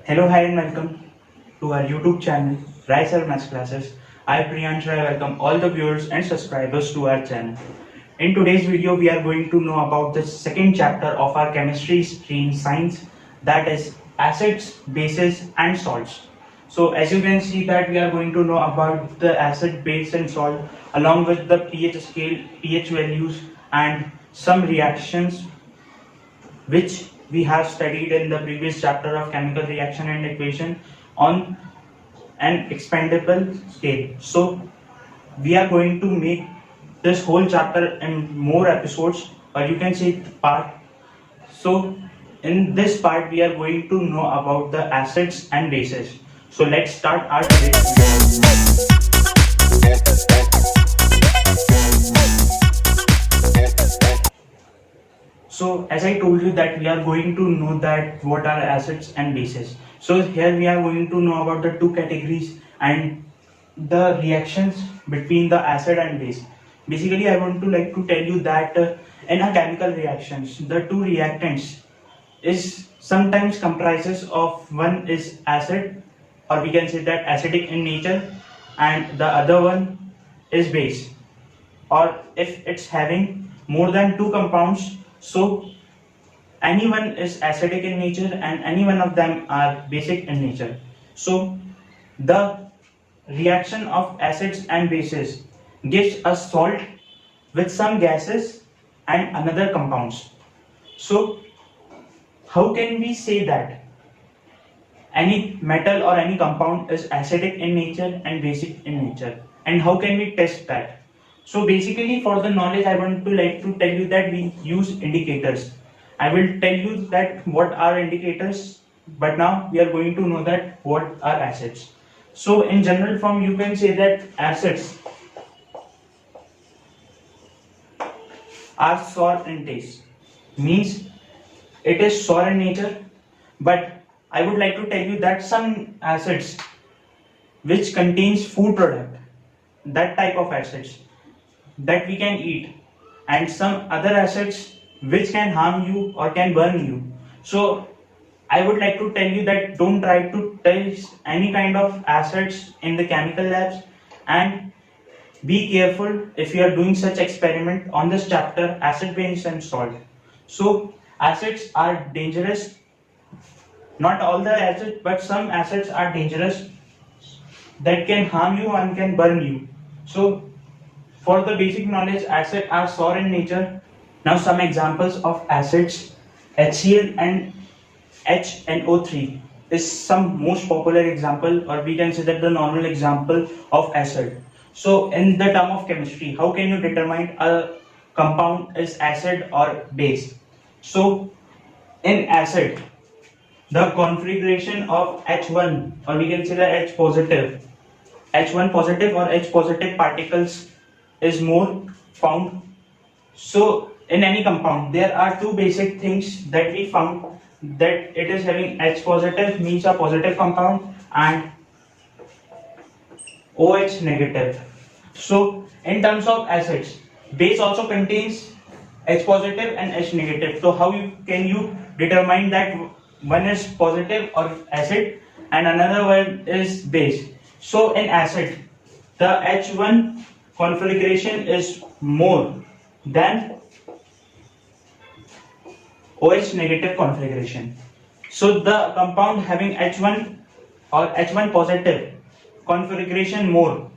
Hello, hi, and welcome to our YouTube channel, Rise Our Maths Classes. I, Priyansh, I welcome all the viewers and subscribers to our channel. In today's video, we are going to know about the second chapter of our chemistry stream science, that is acids, bases, and salts. So, as you can see that we are going to know about the acid, base, and salt along with the pH scale, pH values, and some reactions which we have studied in the previous chapter of chemical reaction and equation on an expandable scale. So we are going to make this whole chapter in more episodes, or you can say part. So in this part we are going to know about the acids and bases. So let's start our today's video. So as I told you that we are going to know that what are acids and bases. So here we are going to know about the two categories and the reactions between the acid and base. Basically, I want to tell you that in a chemical reactions, the two reactants is sometimes comprises of one is acid, or we can say that acidic in nature, and the other one is base, or if it's having more than two compounds, so any one is acidic in nature and any one of them are basic in nature. So the reaction of acids and bases gives us salt with some gases and another compounds. So how can we say that any metal or any compound is acidic in nature and basic in nature, and how can we test that? So basically, for the knowledge, I want to tell you that we use indicators. I will tell you that what are indicators, but now we are going to know that what are acids. So in general form, you can say that acids are sour in taste, means it is sour in nature. But I would like to tell you that some acids which contains food product, that type of acids that we can eat, and some other acids which can harm you or can burn you. So I would like to tell you that don't try to test any kind of acids in the chemical labs, and be careful if you are doing such experiment on this chapter, acid, base, and salt. So acids are dangerous. Not all the acids, but some acids are dangerous that can harm you and can burn you. So for the basic knowledge, acids are sour in nature. Now some examples of acids: HCl and HNO3 is some most popular example, or we can say that the normal example of acid. So in the term of chemistry, how can you determine a compound is acid or base? So in acid, the configuration of H1, or we can say the H1 positive or H positive particles is more found. So in any compound, there are two basic things that we found, that it is having H positive, means a positive compound, and OH negative. So in terms of acids, base also contains H positive and H negative. So how can you determine that one is positive or acid and another one is base? So in acid, the H1 configuration is more than OH negative configuration. So the compound having H1 or H1 positive configuration more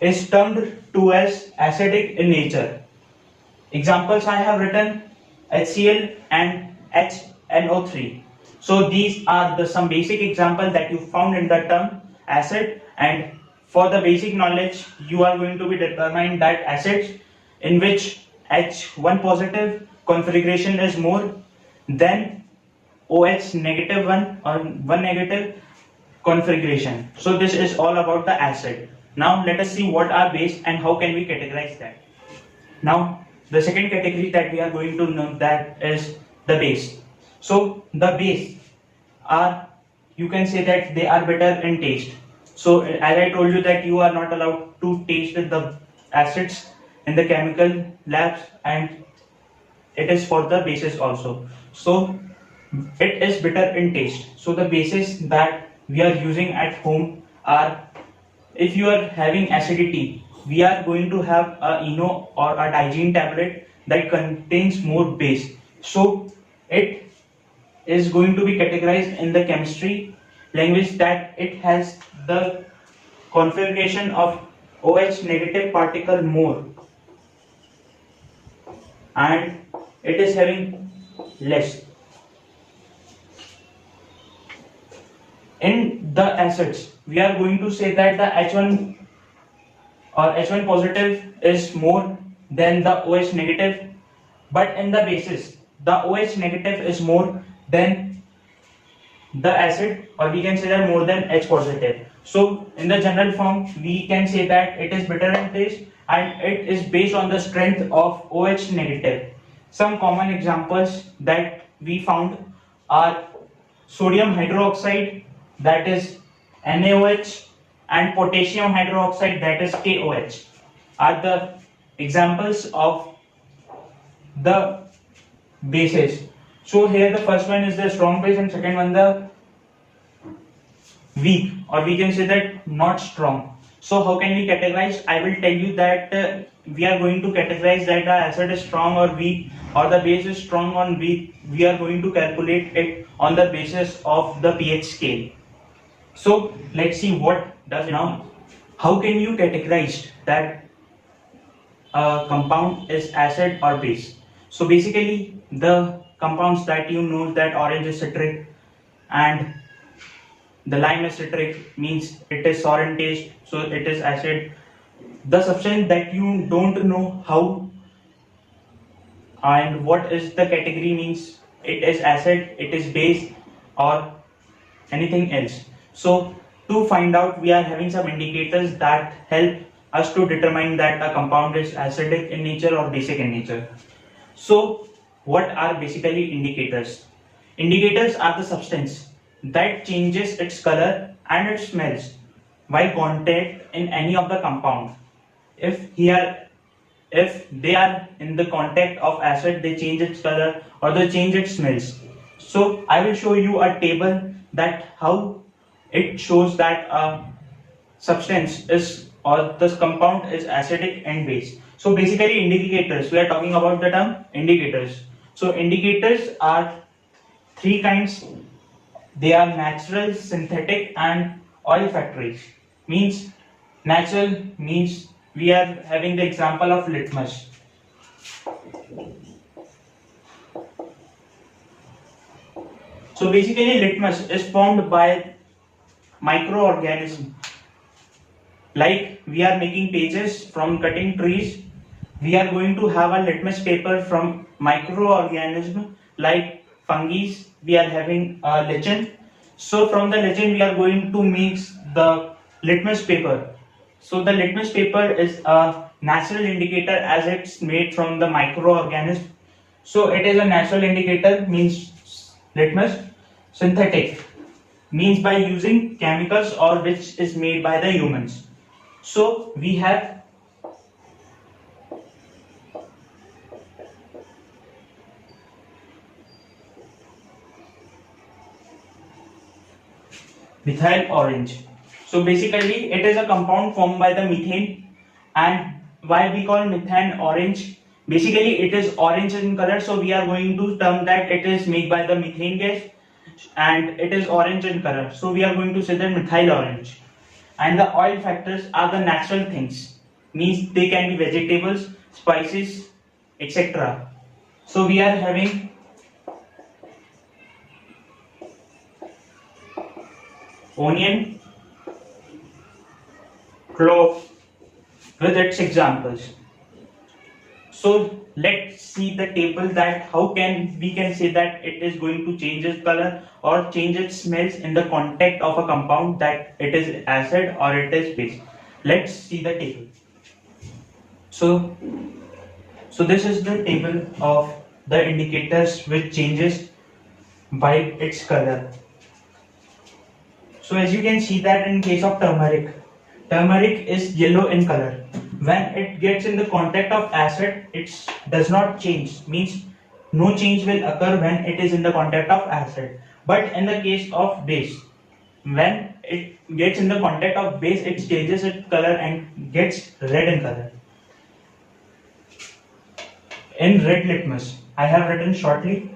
is termed to as acidic in nature. Examples I have written: HCl and HNO3. So these are the some basic examples that you found in the term acid, and for the basic knowledge you are going to be determined that acids in which H1 positive configuration is more than OH negative one or 1 negative configuration. So this is all about the acid. Now let us see what are base and how can we categorize that. Now the second category that we are going to know, that is the base. So the base are, you can say that they are better in taste. So as I told you that you are not allowed to taste the acids in the chemical labs, and it is for the bases also. So it is bitter in taste. So the bases that we are using at home are, if you are having acidity, we are going to have a eno or a digene tablet that contains more base. So it is going to be categorized in the chemistry language that it has the configuration of OH negative particle more, and it is having less. In the acids, we are going to say that the H1 or H1 positive is more than the OH negative, but in the bases, the OH negative is more than the acid, or we can say that more than H positive. So in the general form, we can say that it is bitter in taste and it is based on the strength of OH negative. Some common examples that we found are sodium hydroxide, that is NaOH, and potassium hydroxide, that is KOH, are the examples of the bases. So here the first one is the strong base and second one the weak, or we can say that not strong. So how can we categorize? I will tell you that we are going to categorize that the acid is strong or weak, or the base is strong or weak. We are going to calculate it on the basis of the pH scale. So let's see what does it now. How can you categorize that a compound is acid or base? So basically the compounds that you know, that orange is citric and the lime is citric, means it is sour in taste, so it is acid. The substance that you don't know how and what is the category, means it is acid, it is base, or anything else. So to find out, we are having some indicators that help us to determine that a compound is acidic in nature or basic in nature. So what are basically indicators? Indicators are the substance that changes its color and its smells by contact in any of the compound. If they are in the contact of acid, they change its color or they change its smells. So I will show you a table that how it shows that a substance is, or this compound is acidic and base. So basically indicators, we are talking about the term indicators. So indicators are three kinds. They are natural, synthetic, and olfactory. Means natural means we are having the example of litmus. So basically litmus is formed by microorganisms. Like we are making pages from cutting trees, we are going to have a litmus paper from microorganism like fungi. We are having a lichen. So from the lichen we are going to mix the litmus paper. So the litmus paper is a natural indicator as it's made from the microorganism. So it is a natural indicator, means litmus. Synthetic means by using chemicals or which is made by the humans. So we have methyl orange. So basically it is a compound formed by the methane, and why we call methane orange? Basically it is orange in color, so we are going to term that it is made by the methane gas and it is orange in color. So we are going to say that methyl orange. And the oil factors are the natural things, means they can be vegetables, spices, etc. So we are having onion, clove with its examples. So let's see the table that how can we can say that it is going to change its color or change its smells in the contact of a compound, that it is acid or it is base. Let's see the table. So this is the table of the indicators which changes by its color. So as you can see that in case of turmeric is yellow in color. When it gets in the contact of acid, it does not change, means no change will occur when it is in the contact of acid. But in the case of base, when it gets in the contact of base, it changes its color and gets red in color. In red litmus, I have written shortly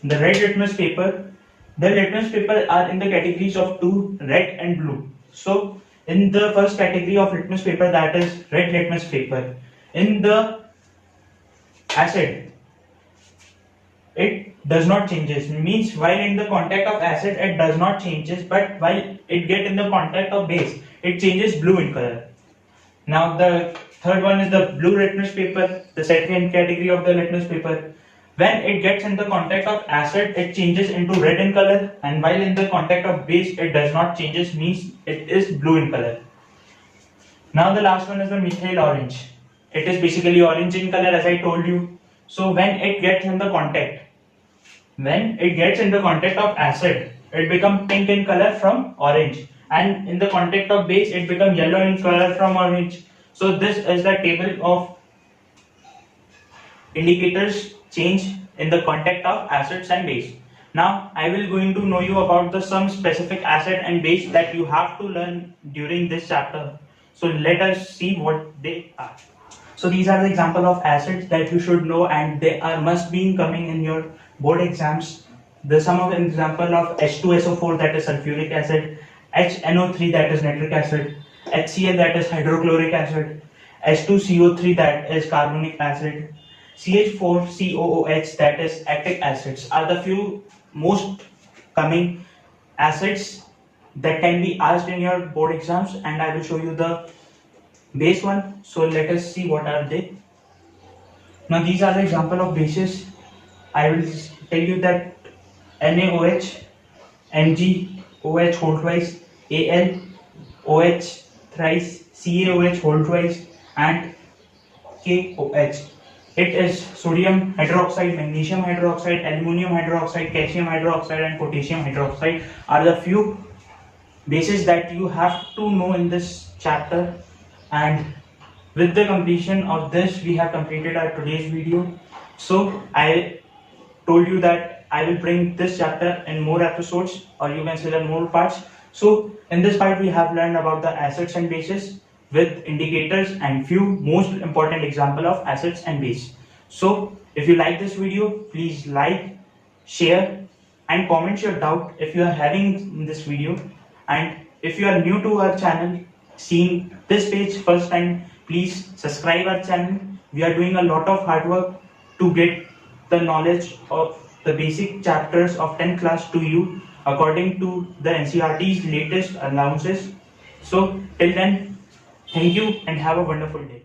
the red litmus paper. The litmus paper are in the categories of two, red and blue. So in the first category of litmus paper, that is red litmus paper, in the acid, it does not changes. Means while in the contact of acid it does not changes, but while it get in the contact of base, it changes blue in color. Now the third one is the blue litmus paper, the second category of the litmus paper. When it gets in the contact of acid, it changes into red in color, and while in the contact of base, it does not changes, means it is blue in color. Now the last one is the methyl orange. It is basically orange in color, as I told you. So when it gets in the contact of acid, it becomes pink in color from orange, and in the contact of base, it becomes yellow in color from orange. So this is the table of indicators change in the contact of acids and base. Now I will going to know you about some specific acid and base that you have to learn during this chapter. So let us see what they are. So these are the example of acids that you should know, and they are must be coming in your board exams. The some of the example of H2SO4, that is sulfuric acid, HNO3, that is nitric acid, HCl, that is hydrochloric acid, H2CO3, that is carbonic acid, CH4COOH, that is lactic acids, are the few most coming acids that can be asked in your board exams, and I will show you the base one. So let us see what are they. Now these are the example of bases. I will tell you that NaOH, MgOH whole twice, AlOH thrice, CaOH whole twice, and KOH. It is sodium hydroxide, magnesium hydroxide, aluminum hydroxide, calcium hydroxide, and potassium hydroxide are the few bases that you have to know in this chapter. And with the completion of this, we have completed our today's video. So I told you that I will bring this chapter in more episodes, or you can say that more parts. So in this part, we have learned about the acids and bases with indicators and few most important example of acids and base. So if you like this video, please like, share, and comment your doubt if you are having in this video. And if you are new to our channel, seeing this page first time, please subscribe our channel. We are doing a lot of hard work to get the knowledge of the basic chapters of 10th class to you according to the NCERT's latest allowances. So till then, thank you and have a wonderful day.